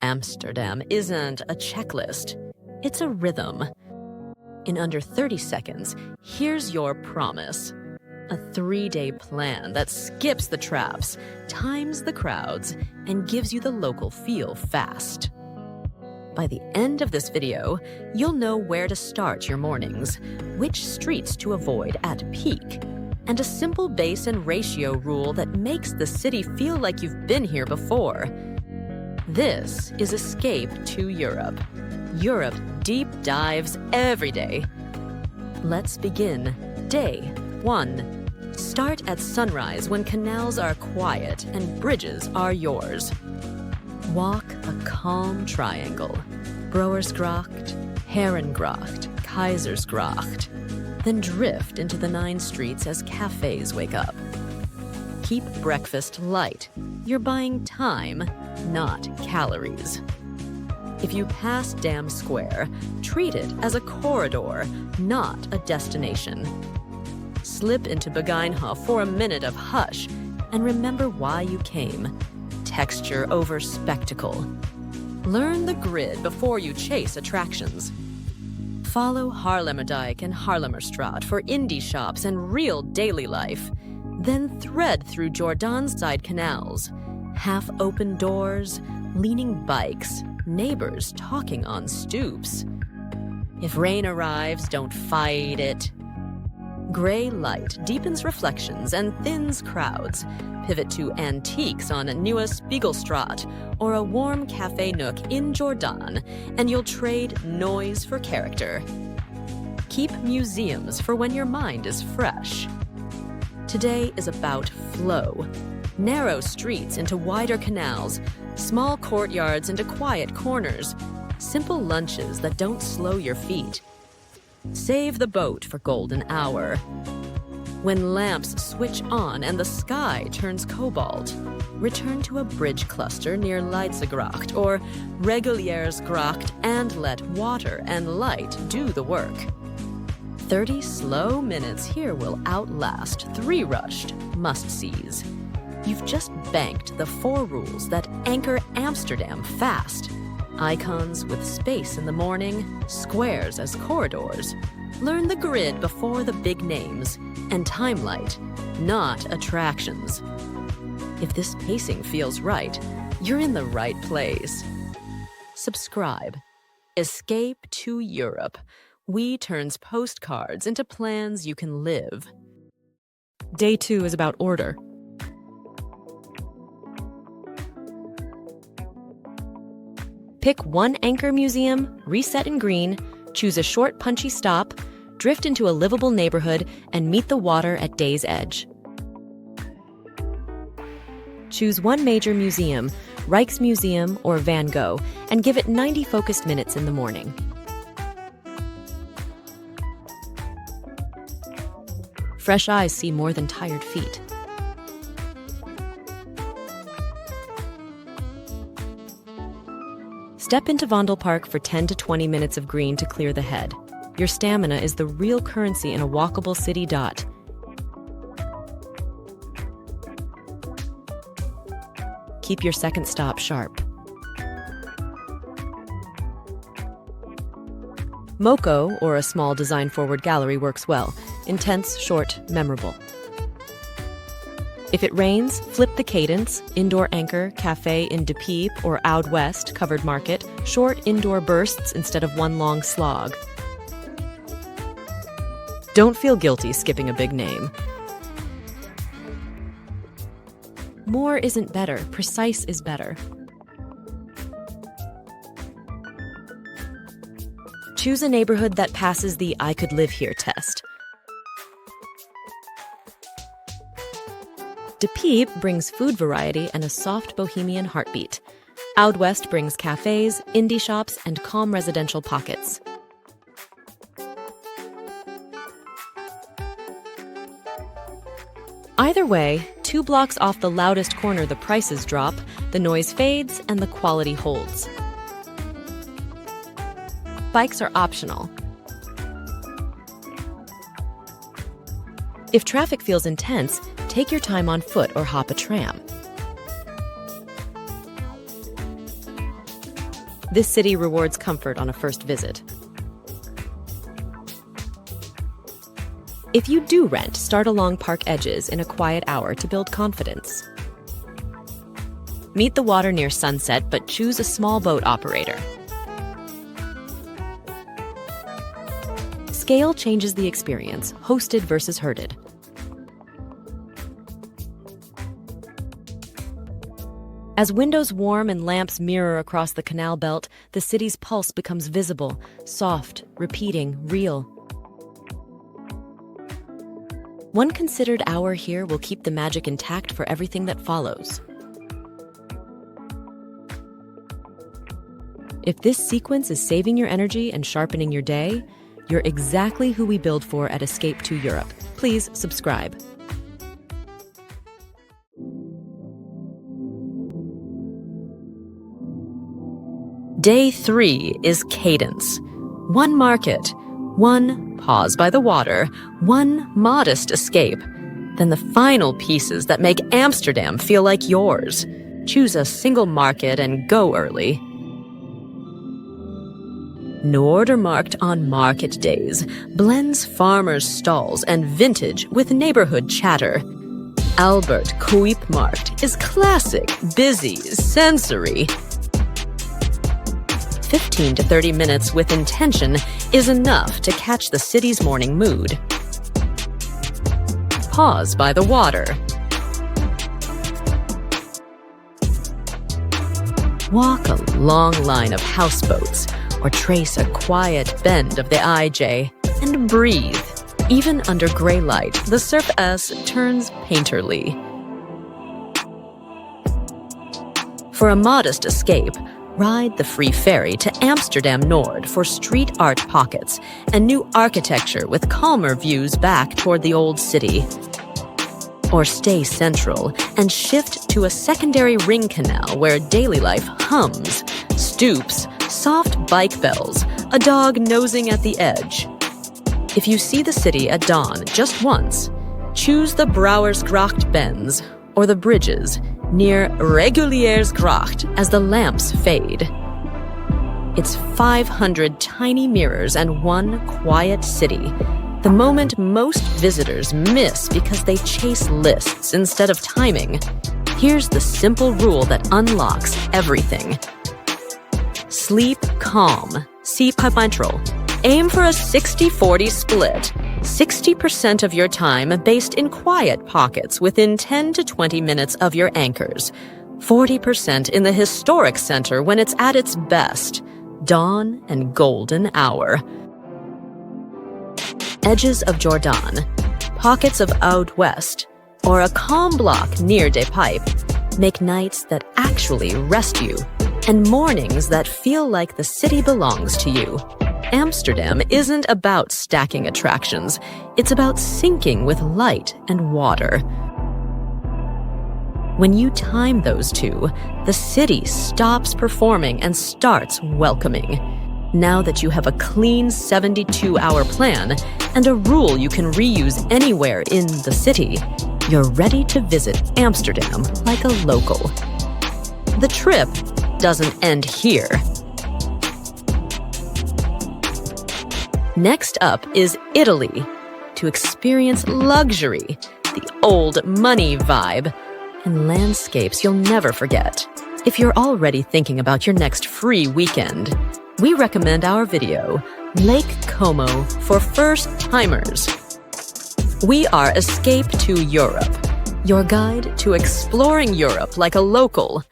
Amsterdam isn't a checklist, it's a rhythm. In under 30 seconds, here's your promise. A 3-day plan that skips the traps, times the crowds, and gives you the local feel fast. By the end of this video, you'll know where to start your mornings, which streets to avoid at peak, and a simple base and ratio rule that makes the city feel like you've been here before. This is Escape to Europe. Europe deep dives every day. Let's begin. Day 1. Start at sunrise when canals are quiet and bridges are yours. Walk a calm triangle. Brouwersgracht, Herengracht, Keizersgracht. Then drift into the 9 streets as cafes wake up. Keep breakfast light. You're buying time, not calories. If you pass Dam Square, treat it as a corridor, not a destination. Slip into Begijnhof for a minute of hush and remember why you came. Texture over spectacle. Learn the grid before you chase attractions. Follow Haarlemmerdijk and Haarlemmerstraat for indie shops and real daily life. Then thread through Jordaan's side canals. Half-open doors, leaning bikes, neighbors talking on stoops. If rain arrives, don't fight it. Gray light deepens reflections and thins crowds. Pivot to antiques on Nieuwe Spiegelstraat or a warm cafe nook in Jordaan, and you'll trade noise for character. Keep museums for when your mind is fresh. Today is about flow. Narrow streets into wider canals, small courtyards into quiet corners, simple lunches that don't slow your feet. Save the boat for golden hour. When lamps switch on and the sky turns cobalt, return to a bridge cluster near Leidsegracht or Reguliersgracht and let water and light do the work. 30 slow minutes here will outlast 3 rushed must-sees. You've just banked the 4 rules that anchor Amsterdam fast. Icons with space in the morning, squares as corridors. Learn the grid before the big names, and timelight, not attractions. If this pacing feels right, you're in the right place. Subscribe. Escape to Europe. We turns postcards into plans you can live. Day 2 is about order. Pick one anchor museum, reset in green, choose a short punchy stop, drift into a livable neighborhood, and meet the water at day's edge. Choose one major museum, Rijksmuseum or Van Gogh, and give it 90 focused minutes in the morning. Fresh eyes see more than tired feet. Step into Vondelpark for 10 to 20 minutes of green to clear the head. Your stamina is the real currency in a walkable city. Keep your second stop sharp. Moko, or a small design-forward gallery, works well. Intense, short, memorable. If it rains, flip the cadence, indoor anchor, cafe in De Piep or Oud West, covered market, short indoor bursts instead of one long slog. Don't feel guilty skipping a big name. More isn't better, precise is better. Choose a neighborhood that passes the I could live here test. De Piep brings food variety and a soft bohemian heartbeat. Oud West brings cafes, indie shops, and calm residential pockets. Either way, 2 blocks off the loudest corner the prices drop, the noise fades, and the quality holds. Bikes are optional. If traffic feels intense, take your time on foot or hop a tram. This city rewards comfort on a first visit. If you do rent, start along park edges in a quiet hour to build confidence. Meet the water near sunset, but choose a small boat operator. Scale changes the experience, hosted versus herded. As windows warm and lamps mirror across the canal belt, the city's pulse becomes visible, soft, repeating, real. One considered hour here will keep the magic intact for everything that follows. If this sequence is saving your energy and sharpening your day, you're exactly who we build for at Escape to Europe. Please subscribe. Day 3 is cadence. One market, one pause by the water, one modest escape. Then the final pieces that make Amsterdam feel like yours. Choose a single market and go early. Noordermarkt on market days blends farmers' stalls and vintage with neighborhood chatter. Albert Kuipmarkt is classic, busy, sensory. 15 to 30 minutes with intention is enough to catch the city's morning mood. Pause by the water. Walk a long line of houseboats or trace a quiet bend of the IJ and breathe. Even under gray light, the surface turns painterly. For a modest escape, ride the free ferry to Amsterdam Noord for street art pockets and new architecture with calmer views back toward the old city. Or stay central and shift to a secondary ring canal where daily life hums, stoops, soft bike bells, a dog nosing at the edge. If you see the city at dawn just once, choose the Brouwersgracht bends or the bridges near Reguliersgracht as the lamps fade. It's 500 tiny mirrors and one quiet city, the moment most visitors miss because they chase lists instead of timing. Here's the simple rule that unlocks everything. Sleep calm. Sleep control. Aim for a 60-40 split. 60% of your time based in quiet pockets within 10 to 20 minutes of your anchors. 40% in the historic center when it's at its best. Dawn and golden hour. Edges of Jordan. Pockets of Oud West. Or a calm block near De Pipe. Make nights that actually rest you. And mornings that feel like the city belongs to you. Amsterdam isn't about stacking attractions. It's about syncing with light and water. When you time those two, the city stops performing and starts welcoming. Now that you have a clean 72-hour plan and a rule you can reuse anywhere in the city, you're ready to visit Amsterdam like a local. The trip doesn't end here. Next up is Italy, to experience luxury, the old money vibe, and landscapes you'll never forget. If you're already thinking about your next free weekend, we recommend our video, Lake Como for First-Timers. We are Escape to Europe, your guide to exploring Europe like a local.